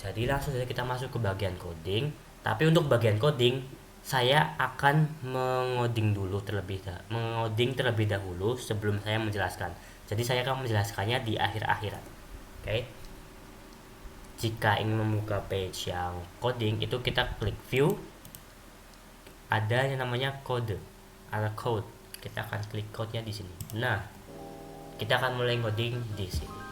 Jadi langsung saja kita masuk ke bagian coding. Tapi untuk bagian coding, saya akan mengoding terlebih dahulu sebelum saya menjelaskan. Jadi saya akan menjelaskannya di akhir-akhiran. Oke. Jika ingin membuka page yang coding, itu kita klik view, ada yang namanya kode atau code. Kita akan klik code-nya di sini. Nah, kita akan mulai coding di sini.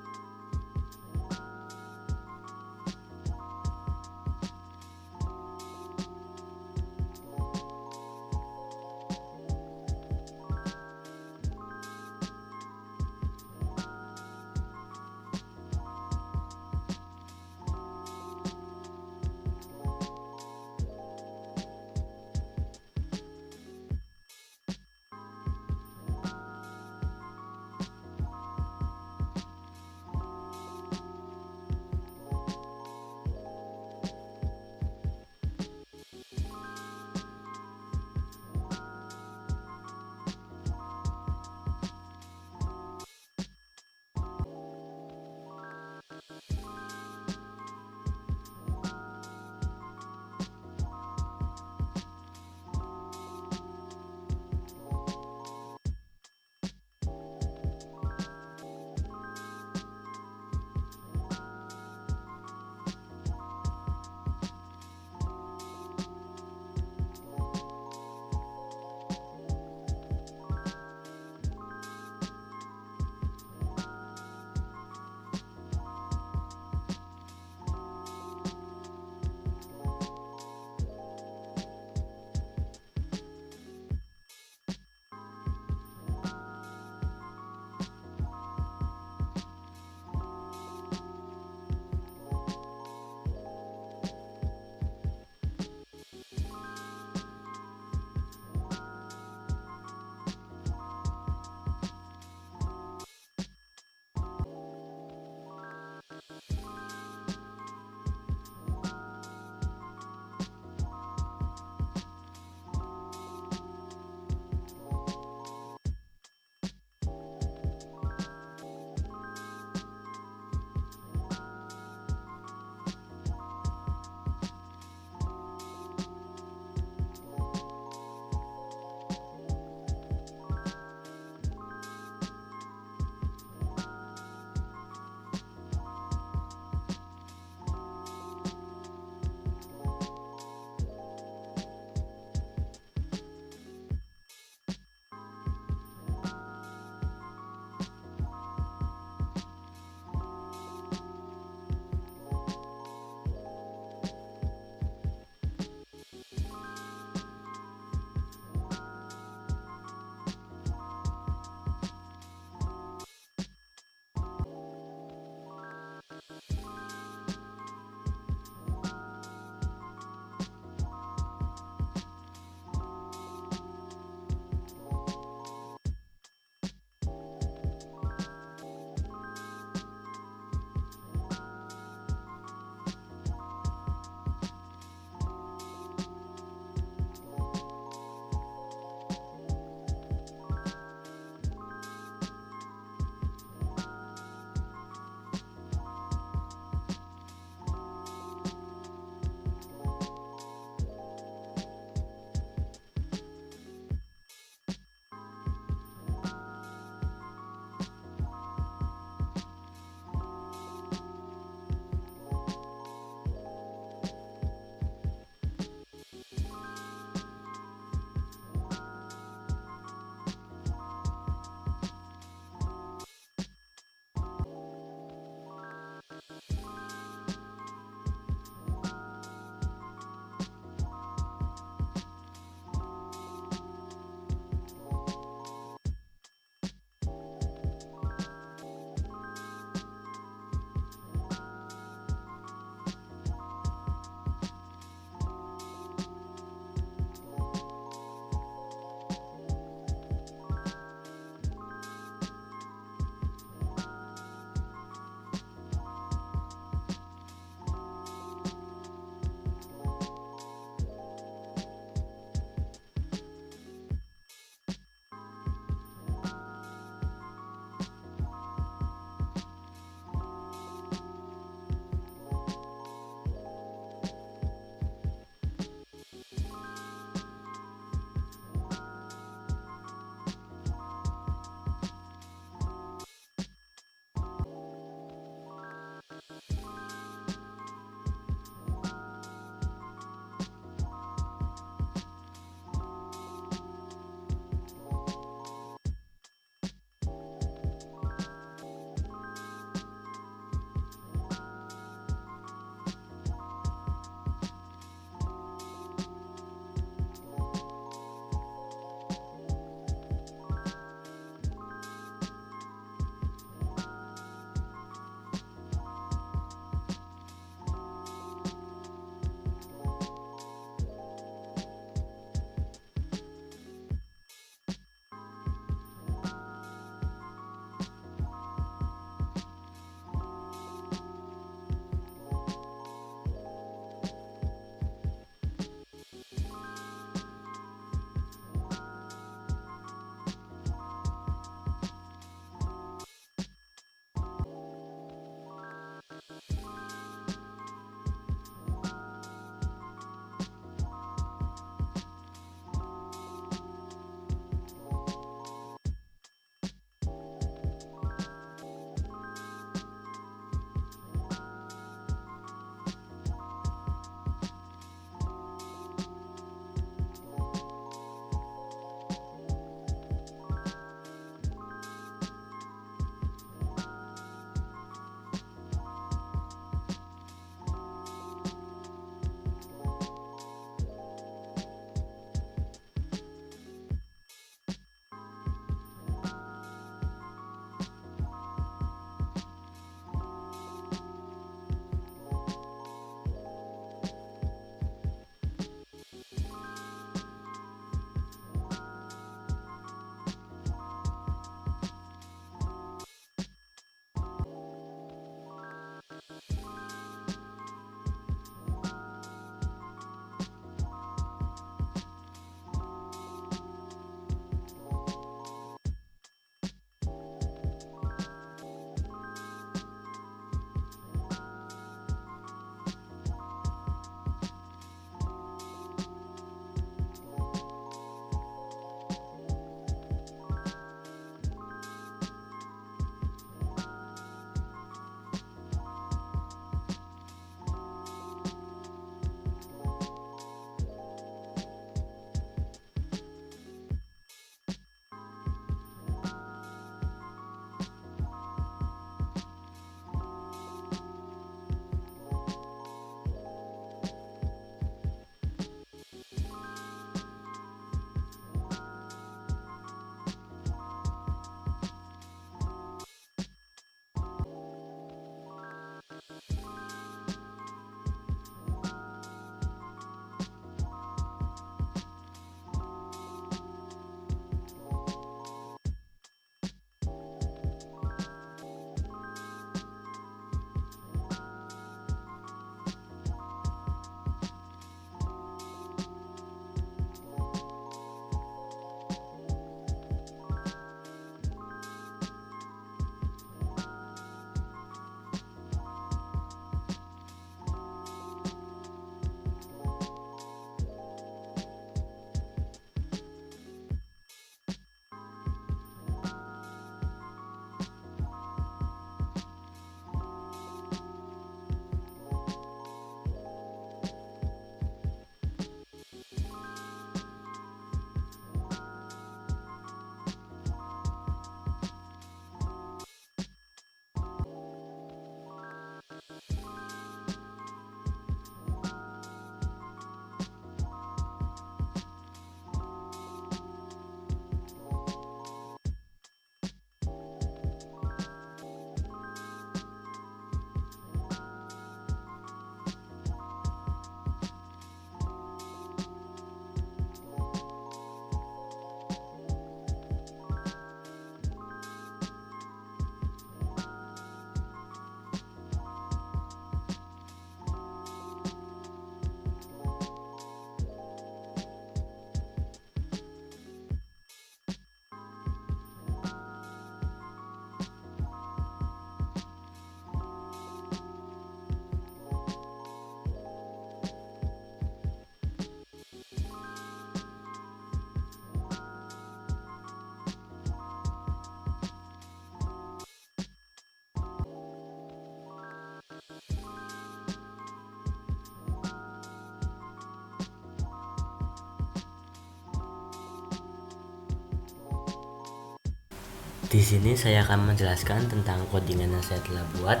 Di sini saya akan menjelaskan tentang codingan yang saya telah buat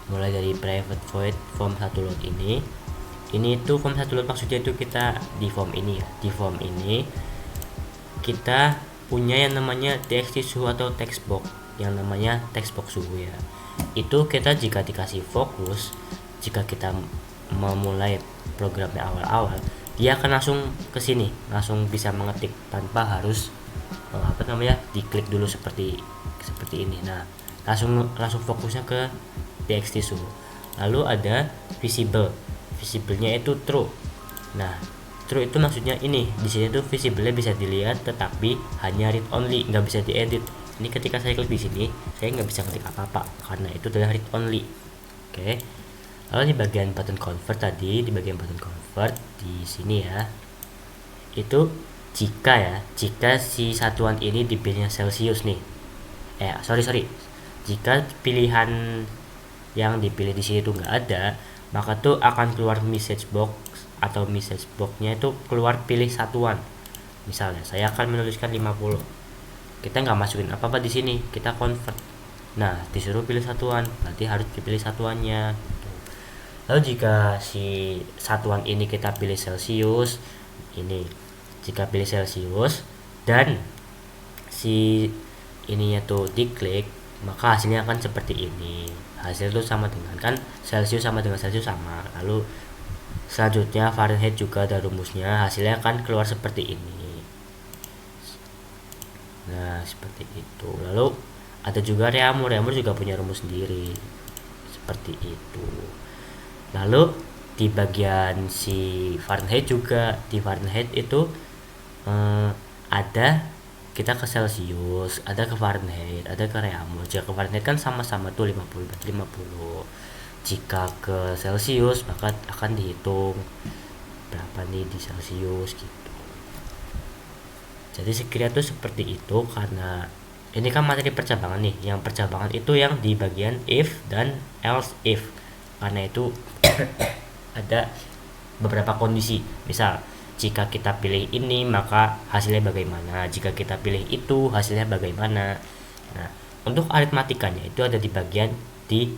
mulai dari private void form 1 load ini. Ini itu form 1 load maksudnya itu kita di form ini ya. Di form ini kita punya yang namanya txt suhu atau text box, yang namanya text box suhu ya. Itu kita jika dikasih fokus, jika kita memulai programnya awal-awal, dia akan langsung ke sini, langsung bisa mengetik tanpa harus diklik dulu seperti ini. Nah, langsung fokusnya ke txt suhu. Lalu ada visible-nya itu true. Nah, true itu maksudnya ini di sini tuh visible-nya bisa dilihat tetapi hanya read only, nggak bisa diedit. Ini ketika saya klik di sini, saya nggak bisa ketik apa-apa karena itu adalah read only. Oke. Lalu di bagian button convert di sini ya, itu jika si satuan ini dipilihnya Celsius nih, jika pilihan yang dipilih di sini itu nggak ada, maka tuh akan keluar message box atau message boxnya itu keluar pilih satuan. Misalnya saya akan menuliskan 50, kita nggak masukin apa-apa di sini, kita convert. Nah, disuruh pilih satuan, berarti harus dipilih satuannya. Lalu jika si satuan ini kita pilih Celsius, jika pilih Celsius dan si ininya tuh diklik, maka hasilnya akan seperti ini. Hasil itu sama dengan kan Celsius sama dengan Celsius sama. Lalu selanjutnya Fahrenheit juga ada rumusnya, hasilnya akan keluar seperti ini. Nah, seperti itu. Lalu ada juga Reaumur juga punya rumus sendiri seperti itu. Lalu di bagian si Fahrenheit juga, di Fahrenheit itu ada kita ke Celsius, ada ke Fahrenheit, ada ke Reaumur. Jika ke Fahrenheit kan sama-sama tuh 50. Jika ke Celsius maka akan dihitung berapa nih di Celsius gitu. Jadi sekiranya tuh seperti itu, karena ini kan materi percabangan nih. Yang percabangan itu yang di bagian if dan else if. Karena itu ada beberapa kondisi. Misal jika kita pilih ini maka hasilnya bagaimana, jika kita pilih itu hasilnya bagaimana. Nah, untuk aritmatikanya itu ada di bagian di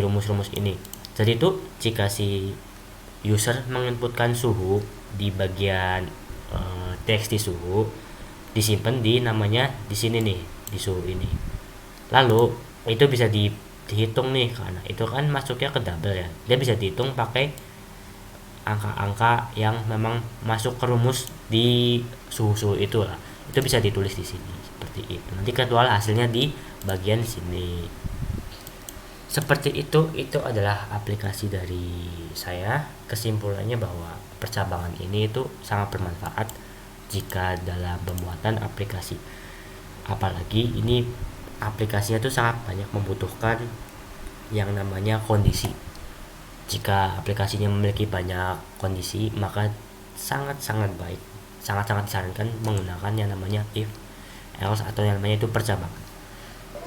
rumus-rumus ini. Jadi itu jika si user menginputkan suhu di bagian txt suhu, disimpan di namanya di sini nih, di suhu ini. Lalu itu bisa dihitung nih, karena itu kan masuknya ke double ya, dia bisa dihitung pakai angka-angka yang memang masuk ke rumus di suhu itu lah. Itu bisa ditulis di sini seperti itu. Nanti keluar hasilnya di bagian sini. Seperti itu adalah aplikasi dari saya. Kesimpulannya bahwa percabangan ini itu sangat bermanfaat jika dalam pembuatan aplikasi. Apalagi ini aplikasinya tuh sangat banyak membutuhkan yang namanya kondisi. Jika aplikasinya memiliki banyak kondisi, maka sangat-sangat baik, sangat-sangat disarankan menggunakan yang namanya if, else atau yang namanya itu percabangan.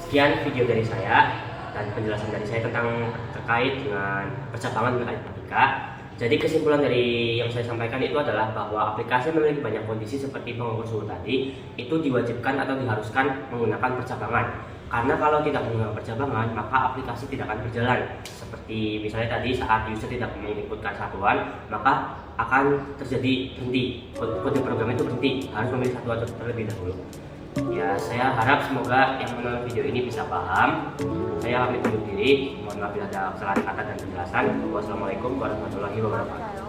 Sekian video dari saya dan penjelasan dari saya terkait dengan percabangan dan aritmatika. Jadi kesimpulan dari yang saya sampaikan itu adalah bahwa aplikasi memiliki banyak kondisi seperti pengukur suhu tadi, itu diwajibkan atau diharuskan menggunakan percabangan. Karena kalau tidak menggunakan percabangan, maka aplikasi tidak akan berjalan. Seperti misalnya tadi saat user tidak menginputkan satuan, maka akan terjadi berhenti, kode program itu berhenti, harus memilih satuan terlebih dahulu. Ya, saya harap semoga yang menonton video ini bisa paham. Saya pamit undur diri. Mohon maaf bila ada kesalahan kata dan penjelasan. Wassalamualaikum warahmatullahi wabarakatuh.